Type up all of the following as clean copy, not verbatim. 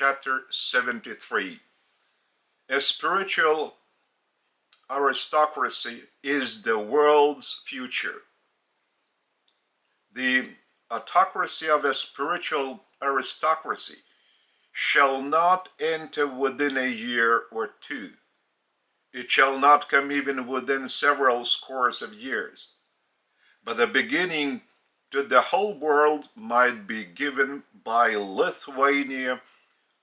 chapter 73. A spiritual aristocracy is the world's future. The autocracy of a spiritual aristocracy shall not enter within a year or two. It shall not come even within several scores of years. But the beginning to the whole world might be given by Lithuania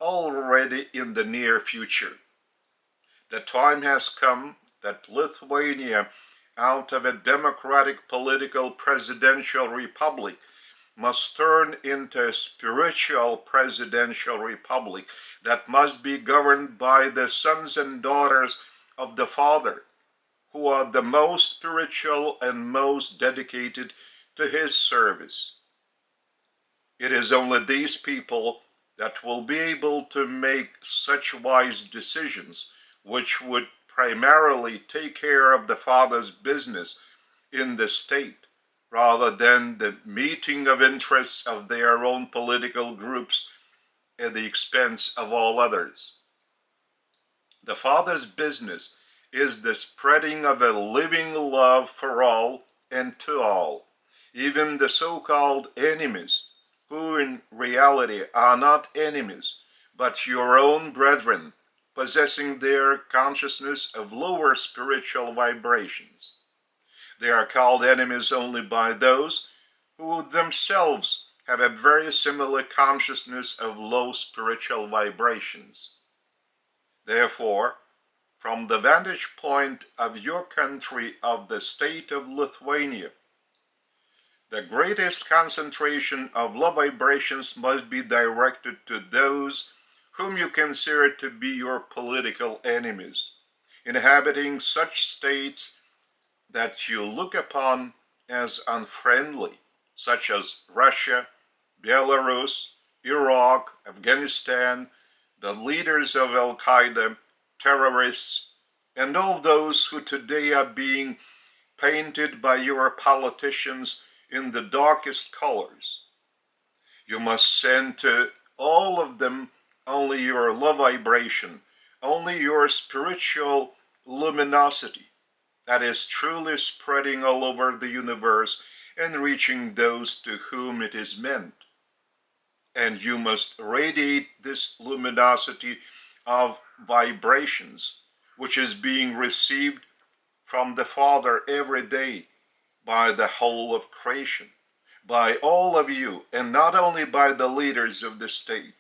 already in the near future. The time has come that Lithuania, out of a democratic political presidential republic, must turn into a spiritual presidential republic that must be governed by the sons and daughters of the Father, who are the most spiritual and most dedicated to His service. It is only these people that will be able to make such wise decisions, which would primarily take care of the Father's business in the state, rather than the meeting of interests of their own political groups at the expense of all others. The Father's business is the spreading of a living love for all and to all, even the so-called enemies, who in reality are not enemies, but your own brethren, possessing their consciousness of lower spiritual vibrations. They are called enemies only by those who themselves have a very similar consciousness of low spiritual vibrations. Therefore, from the vantage point of your country, of the state of Lithuania, the greatest concentration of low vibrations must be directed to those whom you consider to be your political enemies, inhabiting such states that you look upon as unfriendly, such as Russia, Belarus, Iraq, Afghanistan, the leaders of Al-Qaeda, terrorists, and all those who today are being painted by your politicians in the darkest colors. You must send to all of them only your love vibration, only your spiritual luminosity that is truly spreading all over the universe and reaching those to whom it is meant. And you must radiate this luminosity of vibrations, which is being received from the Father every day by the whole of creation, by all of you, and not only by the leaders of the state.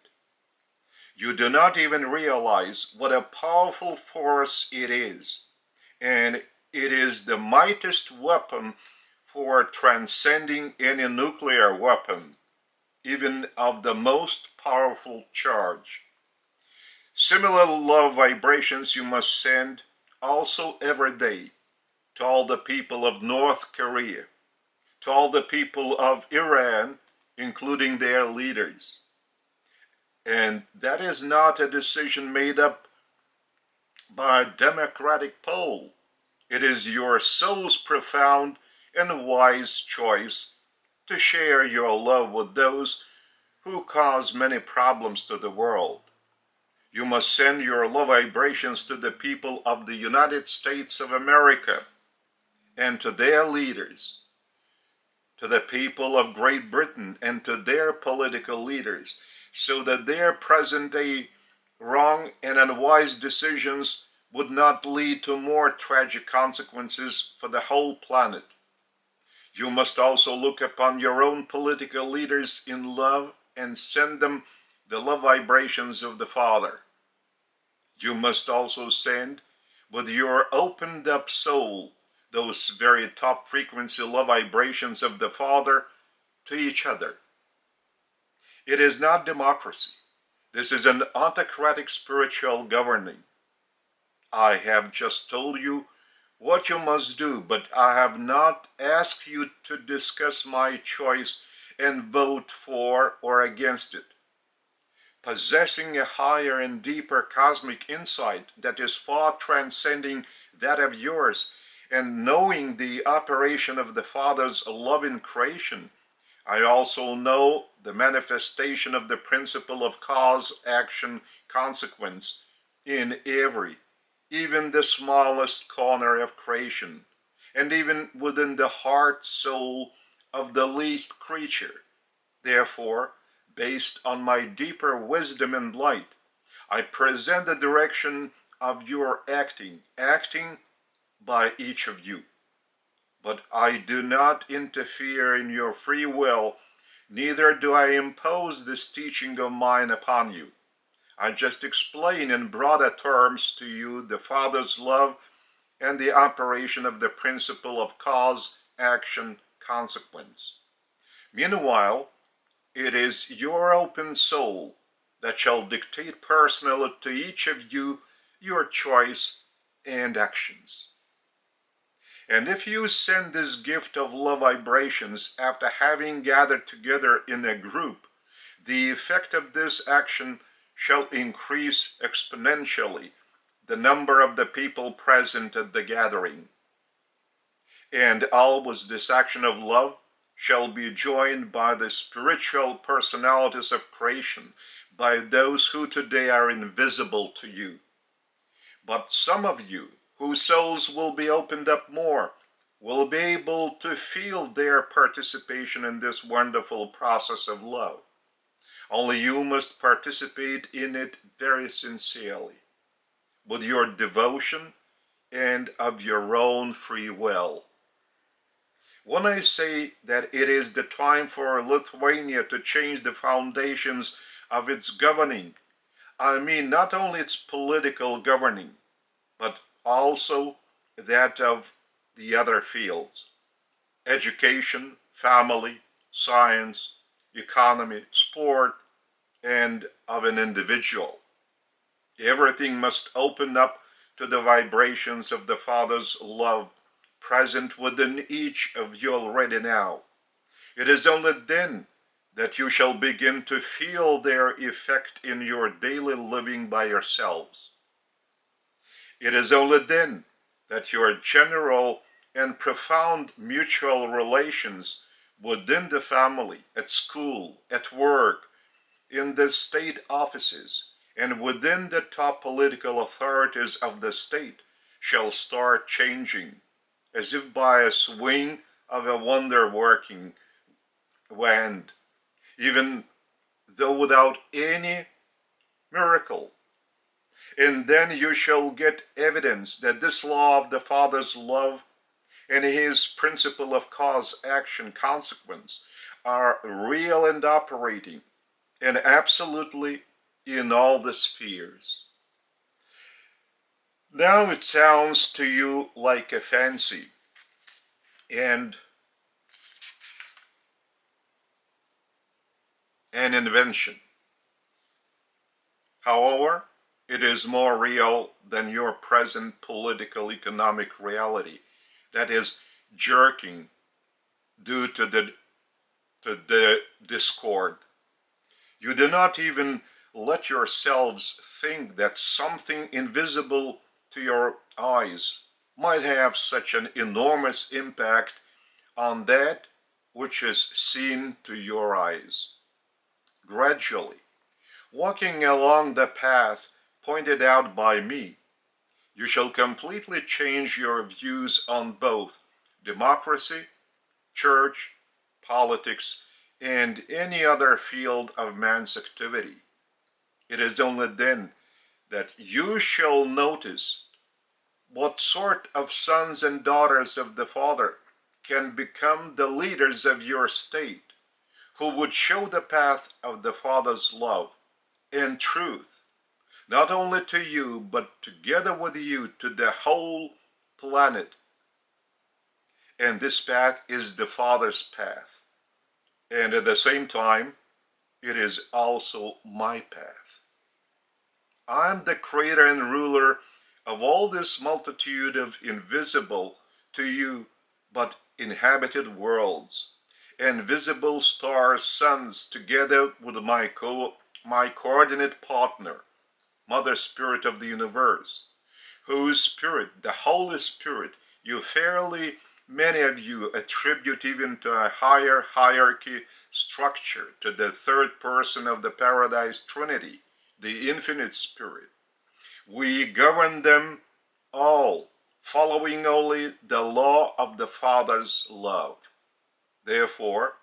You do not even realize what a powerful force it is, and it is the mightiest weapon for transcending any nuclear weapon, even of the most powerful charge. Similar love vibrations you must send also every day to all the people of North Korea, to all the people of Iran, including their leaders. And that is not a decision made up by a democratic poll. It is your soul's profound and wise choice to share your love with those who cause many problems to the world. You must send your love vibrations to the people of the United States of America and to their leaders, to the people of Great Britain and to their political leaders, so that their present-day wrong and unwise decisions would not lead to more tragic consequences for the whole planet. You must also look upon your own political leaders in love and send them the love vibrations of the Father. You must also send, with your opened up soul, those very top frequency love vibrations of the Father to each other. It is not democracy. This is an autocratic spiritual governing. I have just told you what you must do, but I have not asked you to discuss my choice and vote for or against it. Possessing a higher and deeper cosmic insight that is far transcending that of yours, and knowing the operation of the Father's love in creation, I also know the manifestation of the principle of cause, action, consequence in every, even the smallest corner of creation, and even within the heart soul of the least creature. Therefore, based on my deeper wisdom and light, I present the direction of your acting by each of you. But I do not interfere in your free will, neither do I impose this teaching of mine upon you. I just explain in broader terms to you the Father's love and the operation of the principle of cause, action, consequence. Meanwhile, it is your open soul that shall dictate personally to each of you your choice and actions. And if you send this gift of love vibrations after having gathered together in a group, the effect of this action shall increase exponentially the number of the people present at the gathering. And always this action of love shall be joined by the spiritual personalities of creation, by those who today are invisible to you. But some of you, whose souls will be opened up more, will be able to feel their participation in this wonderful process of love. Only you must participate in it very sincerely, with your devotion and of your own free will. When I say that it is the time for Lithuania to change the foundations of its governing, I mean not only its political governing, but also that of the other fields: education, family, science, economy, sport, and of an individual. Everything must open up to the vibrations of the Father's love present within each of you already now. It is only then that you shall begin to feel their effect in your daily living by yourselves. It is only then that your general and profound mutual relations within the family, at school, at work, in the state offices, and within the top political authorities of the state shall start changing, as if by a swing of a wonder-working wand, even though without any miracle. And then you shall get evidence that this law of the Father's love and his principle of cause, action, consequence are real and operating, and absolutely in all the spheres. Now it sounds to you like a fancy and an invention. However, it is more real than your present political economic reality that is jerking due to the discord. You do not even let yourselves think that something invisible to your eyes might have such an enormous impact on that which is seen to your eyes. Gradually, walking along the path pointed out by me, you shall completely change your views on both democracy, church, politics, and any other field of man's activity. It is only then that you shall notice what sort of sons and daughters of the Father can become the leaders of your state, who would show the path of the Father's love and truth, not only to you, but together with you to the whole planet. And this path is the Father's path. And at the same time, it is also my path. I am the creator and ruler of all this multitude of invisible to you but inhabited worlds, and visible stars, suns, together with my coordinate partner, Mother Spirit of the universe, whose spirit, the Holy Spirit, you fairly many of you attribute even to a higher hierarchy structure to the third person of the Paradise Trinity, the infinite spirit. We govern them all, following only the law of the Father's love. Therefore,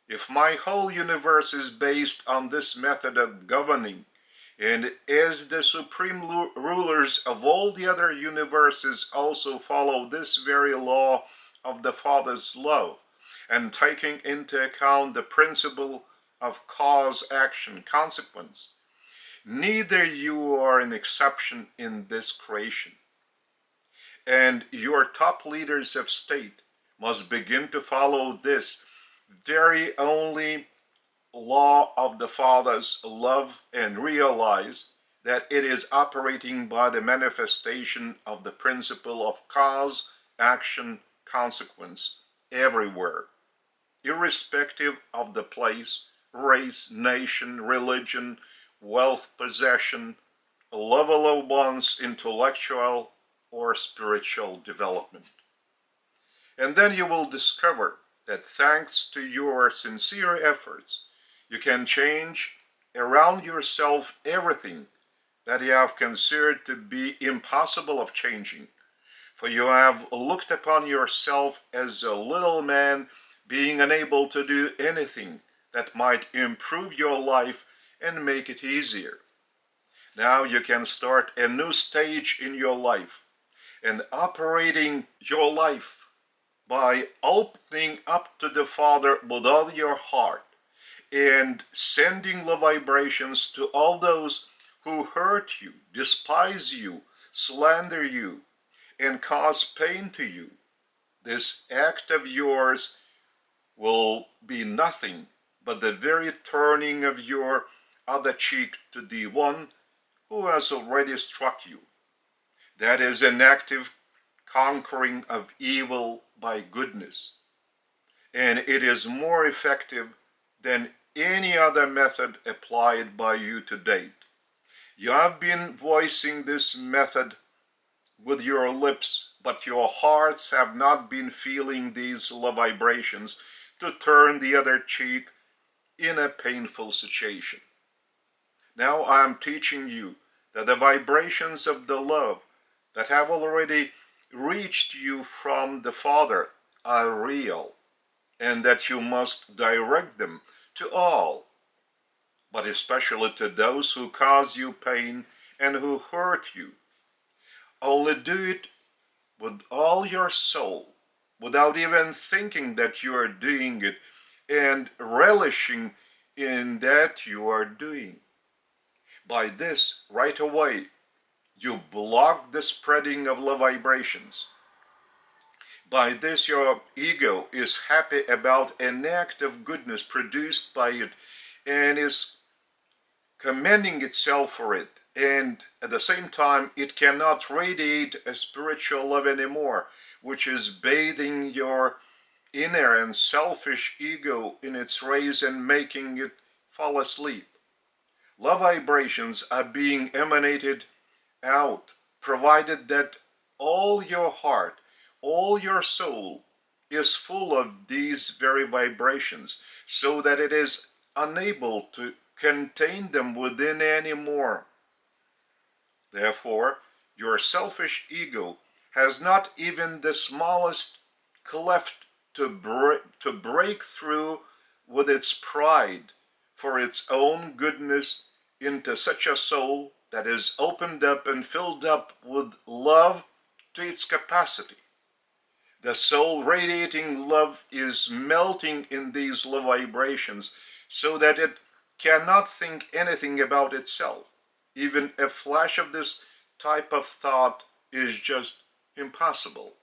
if my whole universe is based on this method of governing, and as the supreme rulers of all the other universes also follow this very law of the Father's love, and taking into account the principle of cause, action, consequence, neither you are an exception in this creation. And your top leaders of state must begin to follow this very only law of the Father's love and realize that it is operating by the manifestation of the principle of cause, action, consequence everywhere, irrespective of the place, race, nation, religion, wealth, possession, level of one's intellectual or spiritual development. And then you will discover that thanks to your sincere efforts, you can change around yourself everything that you have considered to be impossible of changing. For you have looked upon yourself as a little man being unable to do anything that might improve your life and make it easier. Now you can start a new stage in your life and operating your life by opening up to the Father with all your heart and sending love vibrations to all those who hurt you, despise you, slander you, and cause pain to you. This act of yours will be nothing but the very turning of your other cheek to the one who has already struck you. That is an active conquering of evil by goodness. And it is more effective than any other method applied by you to date. You have been voicing this method with your lips, but your hearts have not been feeling these love vibrations to turn the other cheek in a painful situation. Now I am teaching you that the vibrations of the love that have already reached you from the Father are real, and that you must direct them to all, but especially to those who cause you pain and who hurt you. Only do it with all your soul, without even thinking that you are doing it, and relishing in that you are doing. By this, right away, you block the spreading of love vibrations. By this, your ego is happy about an act of goodness produced by it and is commending itself for it. And at the same time, it cannot radiate a spiritual love anymore, which is bathing your inner and selfish ego in its rays and making it fall asleep. Love vibrations are being emanated out, provided that all your heart, all your soul is full of these very vibrations, so that it is unable to contain them within anymore. Therefore, your selfish ego has not even the smallest cleft to break through with its pride for its own goodness into such a soul that is opened up and filled up with love to its capacity. The soul radiating love is melting in these love vibrations so that it cannot think anything about itself. Even a flash of this type of thought is just impossible.